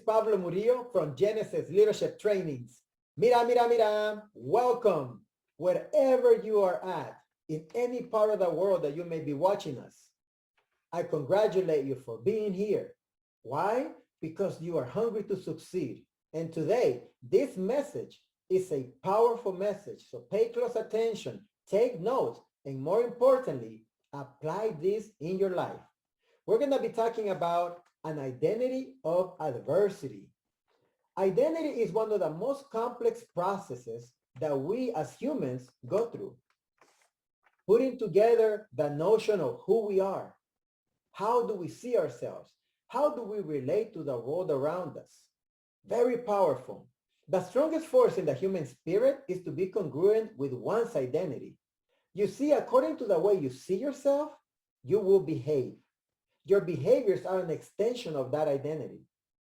Pablo Murillo from Genesis Leadership Trainings. Mira, mira, mira. Welcome wherever you are at in any part of the world that you may be watching us. I congratulate you for being here. Why? Because you are hungry to succeed. And today, this message is a powerful message. So pay close attention, take notes, and more importantly, apply this in your life. We're going to be talking about an identity of adversity. Identity is one of the most complex processes that we as humans go through. Putting together the notion of who we are. How do we see ourselves? How do we relate to the world around us? Very powerful. The strongest force in the human spirit is to be congruent with one's identity. You see, according to the way you see yourself, you will behave. Your behaviors are an extension of that identity.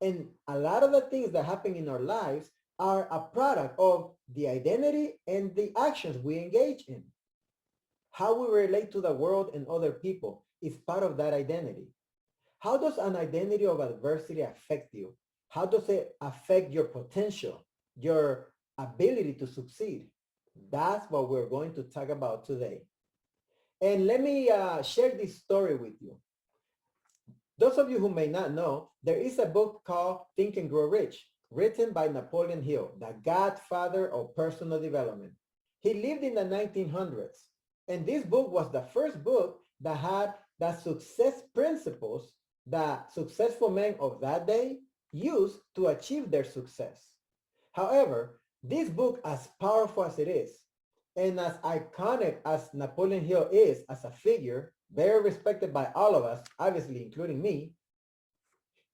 And a lot of the things that happen in our lives are a product of the identity and the actions we engage in. How we relate to the world and other people is part of that identity. How does an identity of adversity affect you? How does it affect your potential, your ability to succeed? That's what we're going to talk about today. And let me share this story with you. Those of you who may not know, there is a book called Think and Grow Rich, written by Napoleon Hill, the godfather of personal development. He lived in the 1900s, and this book was the first book that had the success principles that successful men of that day used to achieve their success. However, this book, as powerful as it is, and as iconic as Napoleon Hill is as a figure, very respected by all of us, obviously including me,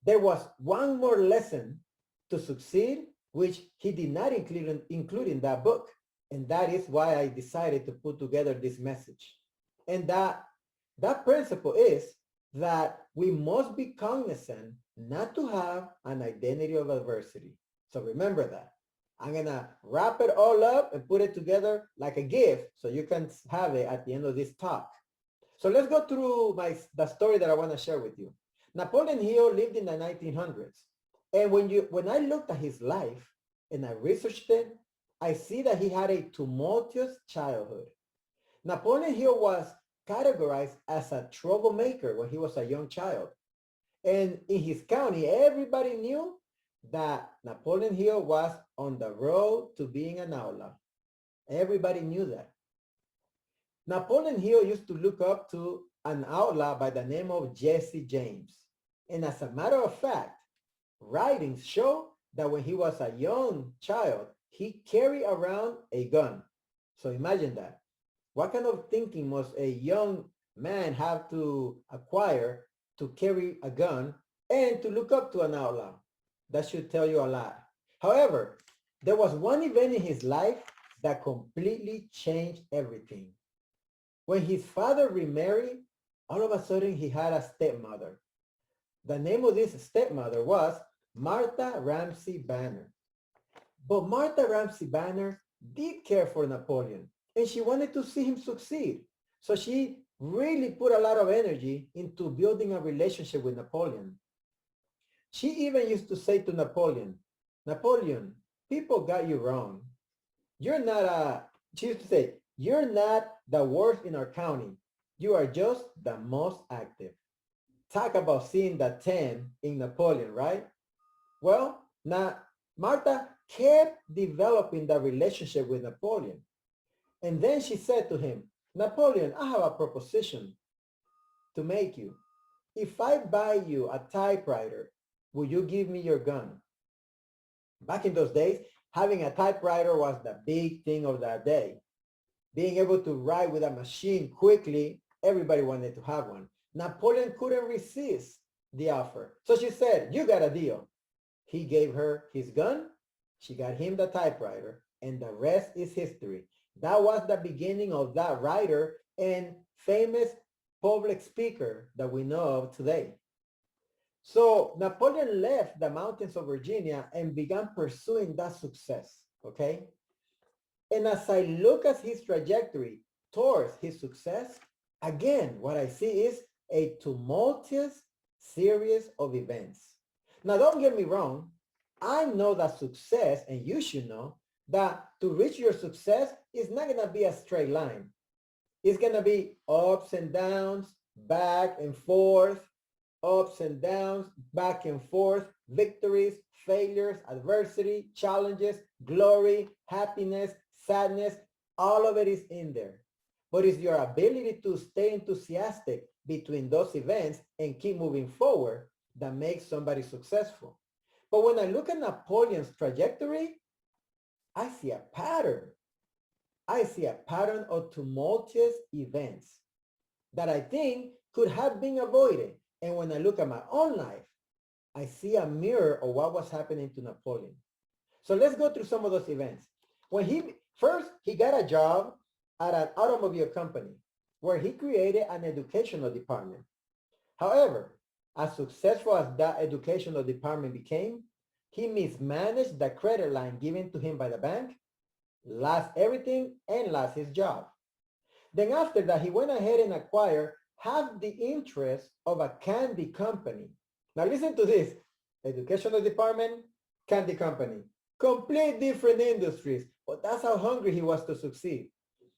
there was one more lesson to succeed, which he did not include in that book. And that is why I decided to put together this message. And that principle is that we must be cognizant not to have an identity of adversity. So remember that. I'm going to wrap it all up and put it together like a gift so you can have it at the end of this talk. So let's go through the story that I want to share with you. Napoleon Hill lived in the 1900s. And when I looked at his life and I researched it, I see that he had a tumultuous childhood. Napoleon Hill was categorized as a troublemaker when he was a young child. And in his county, everybody knew that Napoleon Hill was on the road to being an outlaw. Everybody knew that. Napoleon Hill used to look up to an outlaw by the name of Jesse James. And as a matter of fact, writings show that when he was a young child, he carried around a gun. So imagine that. What kind of thinking must a young man have to acquire to carry a gun and to look up to an outlaw? That should tell you a lot. However, there was one event in his life that completely changed everything. When his father remarried, all of a sudden he had a stepmother. The name of this stepmother was Martha Ramsay Banner. But Martha Ramsay Banner did care for Napoleon, and she wanted to see him succeed. So she really put a lot of energy into building a relationship with Napoleon. She even used to say to Napoleon, Napoleon, people got you wrong. She used to say, you're not the worst in our county. You are just the most active. Talk about seeing the 10 in Napoleon, right? Well, now Martha kept developing the relationship with Napoleon. And then she said to him, Napoleon, I have a proposition to make you. If I buy you a typewriter, will you give me your gun? Back in those days, having a typewriter was the big thing of that day. Being able to write with a machine quickly, everybody wanted to have one. Napoleon couldn't resist the offer. So she said, you got a deal. He gave her his gun. She got him the typewriter. And the rest is history. That was the beginning of that writer and famous public speaker that we know of today. So Napoleon left the mountains of Virginia and began pursuing that success, okay? And as I look at his trajectory towards his success, again, what I see is a tumultuous series of events. Now, don't get me wrong. I know that success, and you should know, that to reach your success is not going to be a straight line. It's going to be ups and downs, back and forth, ups and downs, back and forth, victories, failures, adversity, challenges, glory, happiness, sadness, all of it is in there. But it's your ability to stay enthusiastic between those events and keep moving forward that makes somebody successful. But when I look at Napoleon's trajectory, I see a pattern. I see a pattern of tumultuous events that I think could have been avoided. And when I look at my own life, I see a mirror of what was happening to Napoleon. So let's go through some of those events. When he got a job at an automobile company where he created an educational department. However, as successful as that educational department became, he mismanaged the credit line given to him by the bank, lost everything, and lost his job. Then after that, he went ahead and acquired half the interest of a candy company. Now listen to this. Educational department, candy company. Complete different industries, but that's how hungry he was to succeed.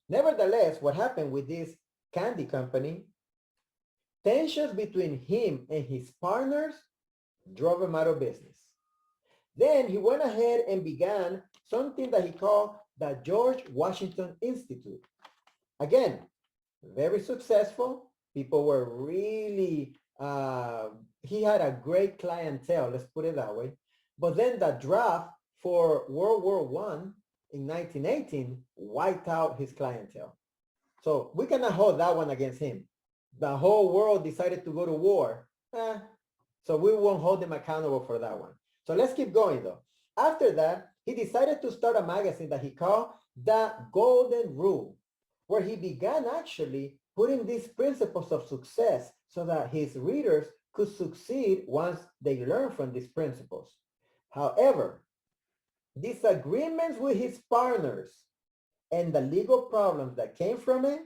Nevertheless, what happened with this candy company, tensions between him and his partners drove him out of business. Then he went ahead and began something that he called the George Washington Institute. Again, very successful. People were really, he had a great clientele, let's put it that way. But then the draft for World War I in 1918 wiped out his clientele. So we cannot hold that one against him. The whole world decided to go to war. So we won't hold him accountable for that one. So let's keep going though. After that, he decided to start a magazine that he called The Golden Rule, where he began actually putting these principles of success so that his readers could succeed once they learn from these principles. However, disagreements with his partners and the legal problems that came from it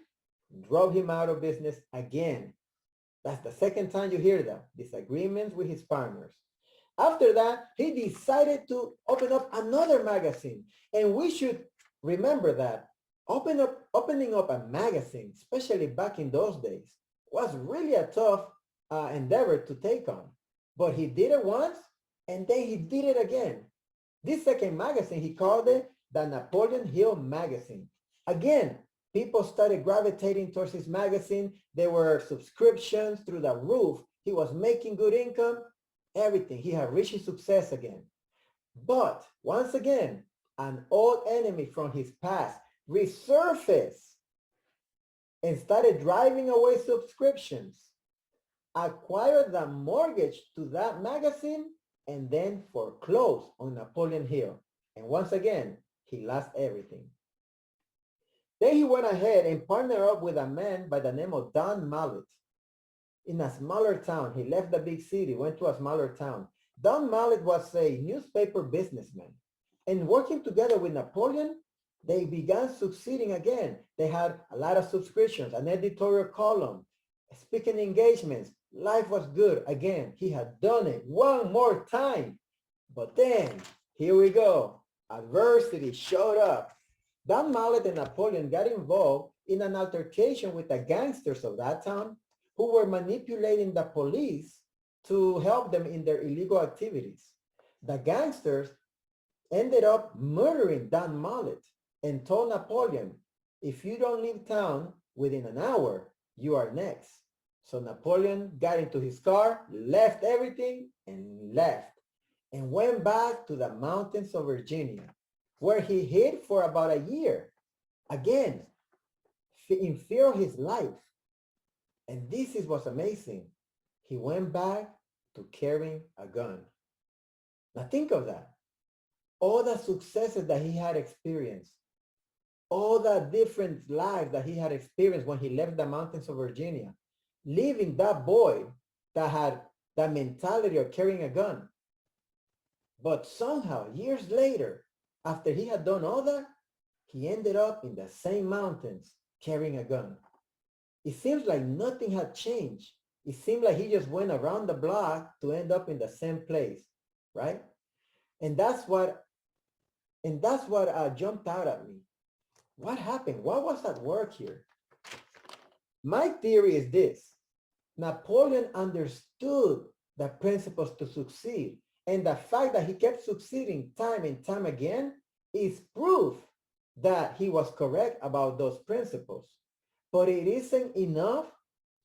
drove him out of business again. That's the second time you hear that, disagreements with his partners. After that, he decided to open up another magazine. And we should remember that opening up a magazine, especially back in those days, was really a tough endeavor to take on. But he did it once, and then he did it again. This second magazine, he called it the Napoleon Hill magazine. Again, people started gravitating towards his magazine. There were subscriptions through the roof. He was making good income, everything. He had reached his success again. But once again, an old enemy from his past resurfaced and started driving away subscriptions, acquired the mortgage to that magazine, and then foreclosed on Napoleon Hill. And once again, he lost everything. Then he went ahead and partnered up with a man by the name of Don Mallet in a smaller town. He left the big city, went to a smaller town. Don Mallet was a newspaper businessman. And working together with Napoleon, they began succeeding again. They had a lot of subscriptions, an editorial column, speaking engagements. Life was good. Again, he had done it one more time. But then, here we go. Adversity showed up. Don Mallet and Napoleon got involved in an altercation with the gangsters of that town who were manipulating the police to help them in their illegal activities. The gangsters ended up murdering Don Mallet and told Napoleon, if you don't leave town within an hour, you are next. So Napoleon got into his car, left everything, and left, and went back to the mountains of Virginia, where he hid for about a year, again, in fear of his life. And this is what's amazing. He went back to carrying a gun. Now think of that. All the successes that he had experienced, all the different lives that he had experienced when he left the mountains of Virginia, leaving that boy that had that mentality of carrying a gun. But somehow, years later, after he had done all that, he ended up in the same mountains carrying a gun. It seems like nothing had changed, It seemed like he just went around the block to end up in the same place, right? And that's what jumped out at me. What happened? What was at work here? My theory is this. Napoleon understood the principles to succeed. And the fact that he kept succeeding time and time again is proof that he was correct about those principles. But it isn't enough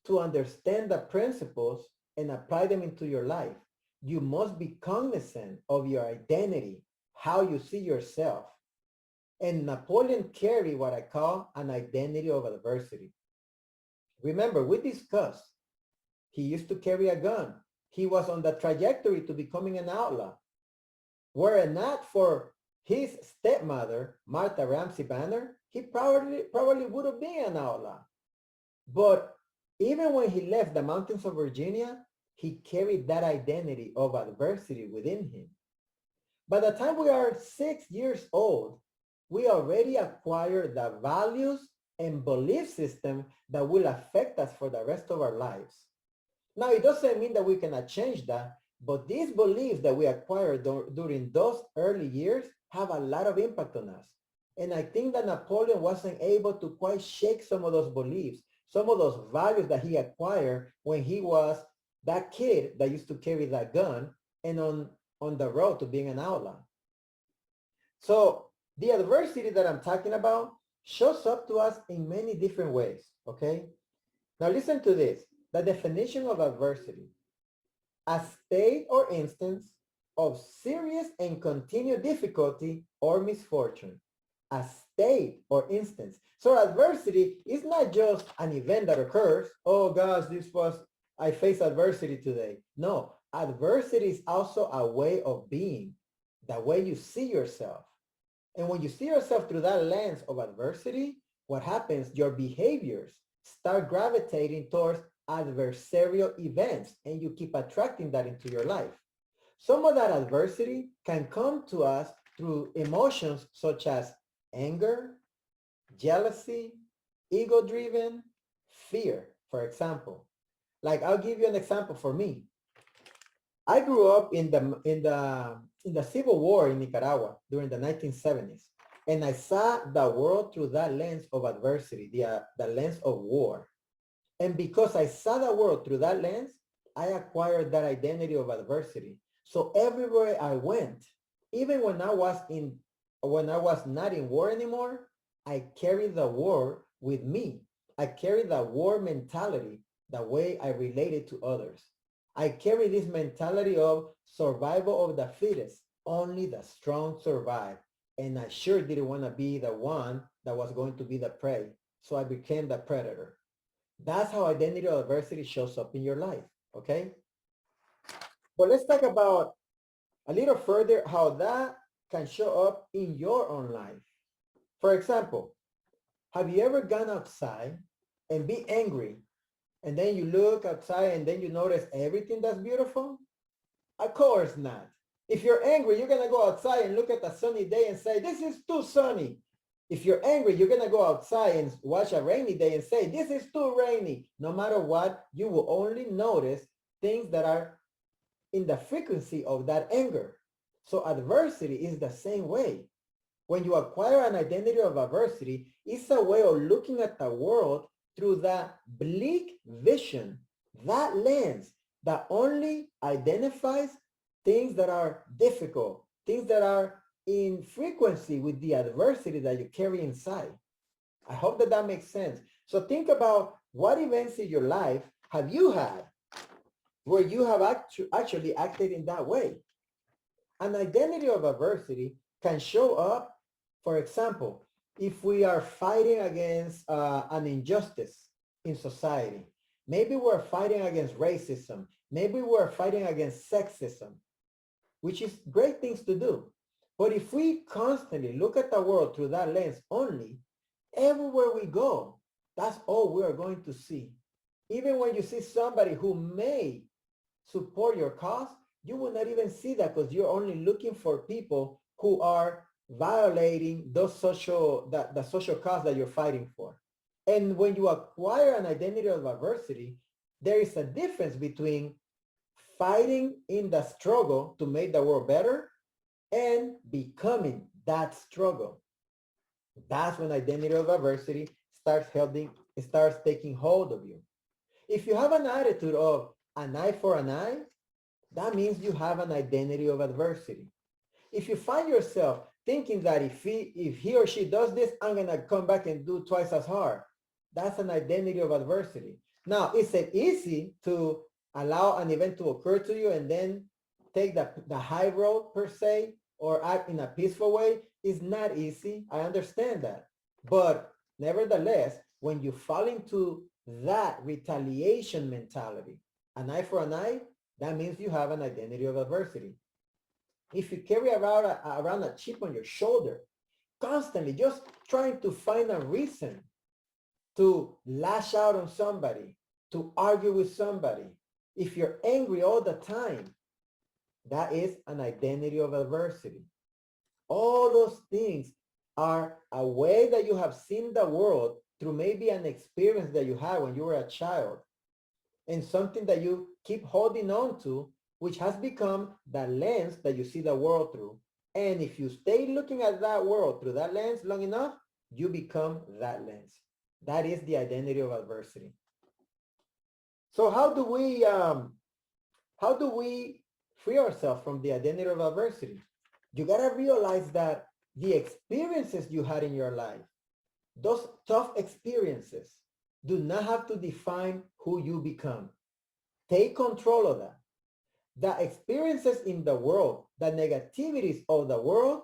to understand the principles and apply them into your life. You must be cognizant of your identity, how you see yourself. And Napoleon carried what I call an identity of adversity. Remember, we discussed, he used to carry a gun. He was on the trajectory to becoming an outlaw. Were it not for his stepmother, Martha Ramsay Banner, he probably would have been an outlaw. But even when he left the mountains of Virginia, he carried that identity of adversity within him. By the time we are 6 years old, we already acquire the values and belief system that will affect us for the rest of our lives. Now, it doesn't mean that we cannot change that, but these beliefs that we acquire during those early years have a lot of impact on us. And I think that Napoleon wasn't able to quite shake some of those beliefs, some of those values that he acquired when he was that kid that used to carry that gun and on the road to being an outlaw. So the adversity that I'm talking about shows up to us in many different ways, okay? Now listen to this. The definition of adversity: a state or instance of serious and continued difficulty or misfortune. A state or instance. So adversity is not just an event that occurs. Oh gosh, I faced adversity today. No, adversity is also a way of being, the way you see yourself. And when you see yourself through that lens of adversity, what happens? Your behaviors start gravitating towards adversarial events, and you keep attracting that into your life. Some of that adversity can come to us through emotions such as anger, jealousy, ego-driven, fear, for example. Like, I'll give you an example for me. I grew up in the Civil War in Nicaragua during the 1970s, and I saw the world through that lens of adversity, the lens of war. And because I saw the world through that lens, I acquired that identity of adversity. So everywhere I went, even when I was not in war anymore, I carried the war with me. I carried the war mentality, the way I related to others. I carry this mentality of survival of the fittest. Only the strong survive. And I sure didn't want to be the one that was going to be the prey. So I became the predator. That's how identity of adversity shows up in your life, okay? But let's talk about a little further how that can show up in your own life. For example, have you ever gone outside and be angry, and then you look outside and then you notice everything that's beautiful? Of course not. If you're angry, you're going to go outside and look at a sunny day and say, this is too sunny. If you're angry, you're going to go outside and watch a rainy day and say, this is too rainy. No matter what, you will only notice things that are in the frequency of that anger. So adversity is the same way. When you acquire an identity of adversity, it's a way of looking at the world through that bleak vision, that lens that only identifies things that are difficult, things that are in frequency with the adversity that you carry inside. I hope that makes sense. So think about what events in your life have you had where you have actually acted in that way. An identity of adversity can show up, for example, if we are fighting against an injustice in society. Maybe we're fighting against racism. Maybe we're fighting against sexism, which is great things to do. But if we constantly look at the world through that lens only, everywhere we go, that's all we are going to see. Even when you see somebody who may support your cause, you will not even see that because you're only looking for people who are violating the social cause that you're fighting for. And when you acquire an identity of adversity, there is a difference between fighting in the struggle to make the world better and becoming that struggle. That's when identity of adversity starts taking hold of you. If you have an attitude of an eye for an eye, that means you have an identity of adversity. If you find yourself thinking that if he or she does this, I'm going to come back and do twice as hard, that's an identity of adversity. Now, is it easy to allow an event to occur to you and then take the high road per se or act in a peaceful way? It's not easy. I understand that. But nevertheless, when you fall into that retaliation mentality, an eye for an eye, that means you have an identity of adversity. If you carry around a chip on your shoulder, constantly just trying to find a reason to lash out on somebody, to argue with somebody, if you're angry all the time, that is an identity of adversity. All those things are a way that you have seen the world through maybe an experience that you had when you were a child and something that you keep holding on to, which has become the lens that you see the world through. And if you stay looking at that world through that lens long enough, you become that lens. That is the identity of adversity. So how do we free ourselves from the identity of adversity? You gotta realize that the experiences you had in your life, those tough experiences, do not have to define who you become. Take control of that. The experiences in the world, the negativities of the world,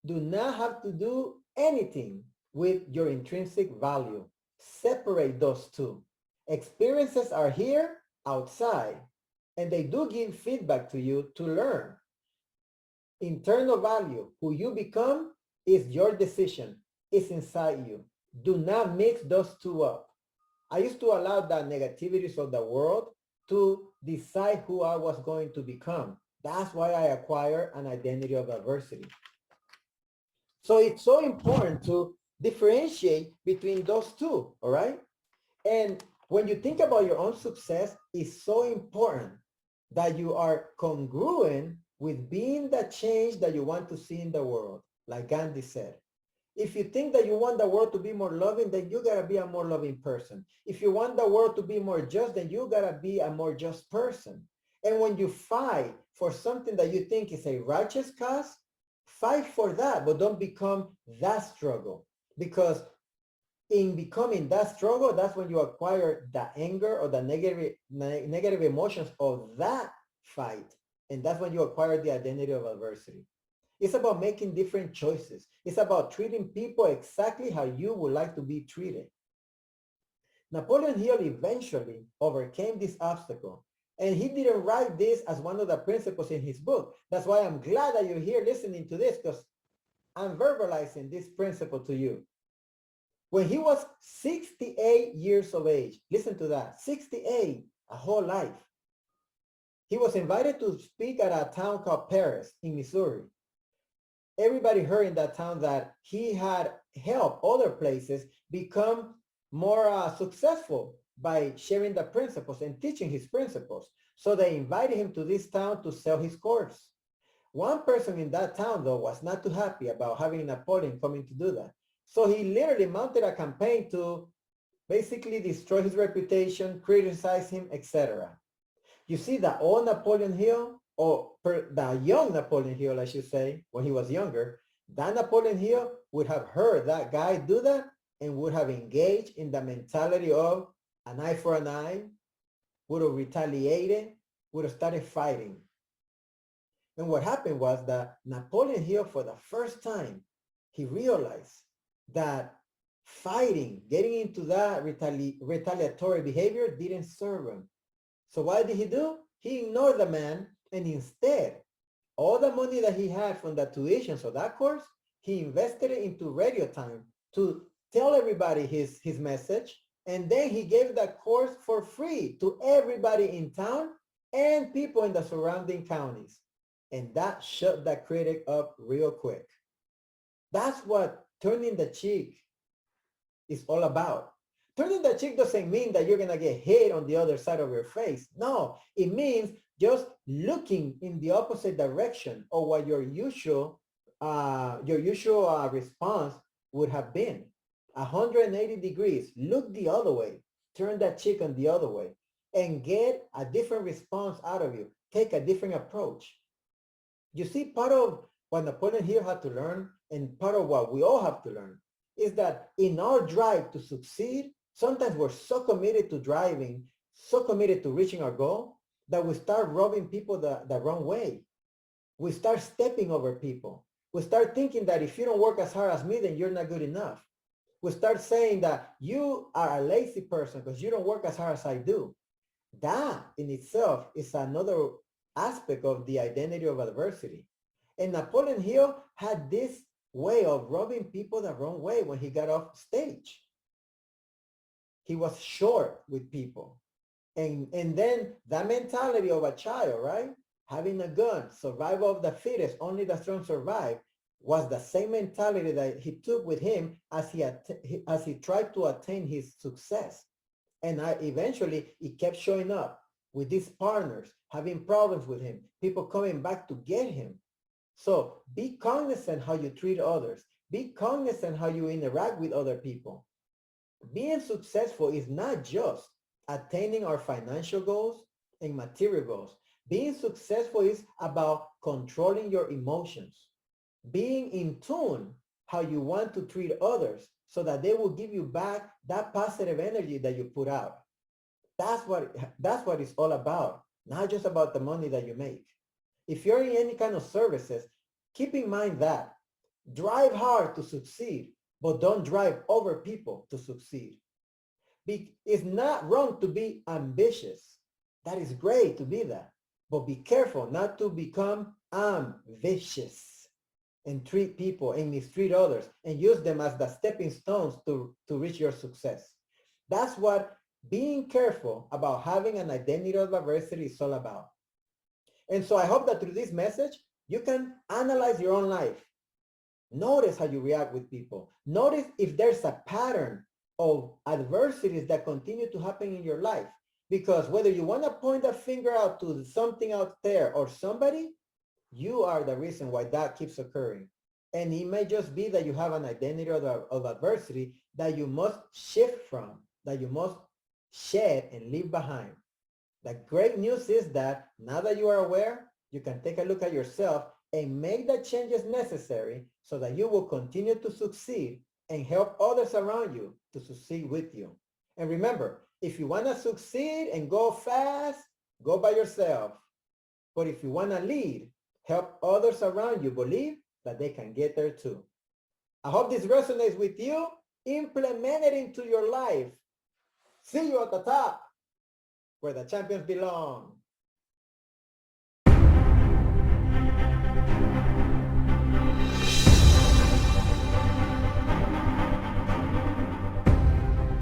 do not have to do anything with your intrinsic value. Separate those two. Experiences are here outside, and they do give feedback to you to learn. Internal value, who you become, is your decision. It's inside you. Do not mix those two up. I used to allow the negativities of the world to decide who I was going to become. That's why I acquired an identity of adversity. So it's so important to differentiate between those two, all right? And when you think about your own success, it's so important that you are congruent with being the change that you want to see in the world, like Gandhi said. If you think that you want the world to be more loving, then you gotta be a more loving person. If you want the world to be more just, then you gotta be a more just person. And when you fight for something that you think is a righteous cause, fight for that, but don't become that struggle. Because in becoming that struggle, that's when you acquire the anger or the negative emotions of that fight. And that's when you acquire the identity of adversity. It's about making different choices. It's about treating people exactly how you would like to be treated. Napoleon Hill eventually overcame this obstacle, and he didn't write this as one of the principles in his book. That's why I'm glad that you're here listening to this, because I'm verbalizing this principle to you. When he was 68 years of age, listen to that, 68, a whole life. He was invited to speak at a town called Paris in Missouri. Everybody heard in that town that he had helped other places become more successful by sharing the principles and teaching his principles. So they invited him to this town to sell his course. One person in that town, though, was not too happy about having Napoleon coming to do that. So he literally mounted a campaign to basically destroy his reputation, criticize him, etc. You see that old Napoleon Hill, or the young Napoleon Hill, I should say, when he was younger, that Napoleon Hill would have heard that guy do that and would have engaged in the mentality of an eye for an eye, would have retaliated, would have started fighting. And what happened was that Napoleon Hill, for the first time, he realized that fighting, getting into that retaliatory behavior didn't serve him. So what did he do? He ignored the man, and instead, all the money that he had from the tuitions of that course, he invested it into radio time to tell everybody his message. And then he gave that course for free to everybody in town and people in the surrounding counties. And that shut that critic up real quick. That's what turning the cheek is all about. Turning the cheek doesn't mean that you're going to get hit on the other side of your face. No, it means just looking in the opposite direction of what your usual response would have been. 180 degrees. Look the other way. Turn that cheek on the other way and get a different response out of you. Take a different approach. You see, part of what Napoleon Hill had to learn and part of what we all have to learn is that in our drive to succeed, sometimes we're so committed to driving, so committed to reaching our goal that we start rubbing people the wrong way. We start stepping over people. We start thinking that if you don't work as hard as me, then you're not good enough. We start saying that you are a lazy person because you don't work as hard as I do. That in itself is another aspect of the identity of adversity. And Napoleon Hill had this way of rubbing people the wrong way when he got off stage. He was short with people. And then that mentality of a child, right? Having a gun, survival of the fittest, only the strong survive, was the same mentality that he took with him as he tried to attain his success. And eventually it kept showing up with these partners, having problems with him, people coming back to get him. So be cognizant how you treat others. Be cognizant how you interact with other people. Being successful is not just attaining our financial goals and material goals. Being successful is about controlling your emotions, being in tune how you want to treat others so that they will give you back that positive energy that you put out. That's what it's all about, not just about the money that you make. If you're in any kind of services, keep in mind that drive hard to succeed, but don't drive over people to succeed. It's not wrong to be ambitious. That is great to be that, but be careful not to become ambitious and treat people and mistreat others and use them as the stepping stones to reach your success. That's what being careful about having an identity of adversity is all about. And so I hope that through this message, you can analyze your own life. Notice how you react with people. Notice if there's a pattern of adversities that continue to happen in your life. Because whether you want to point a finger out to something out there or somebody, you are the reason why that keeps occurring. And it may just be that you have an identity of adversity that you must shift from, that you must shed and leave behind. The great news is that now that you are aware, you can take a look at yourself and make the changes necessary so that you will continue to succeed and help others around you to succeed with you. And remember, if you want to succeed and go fast, go by yourself. But if you want to lead, help others around you believe that they can get there too. I hope this resonates with you. Implement it into your life. See you at the top where the champions belong.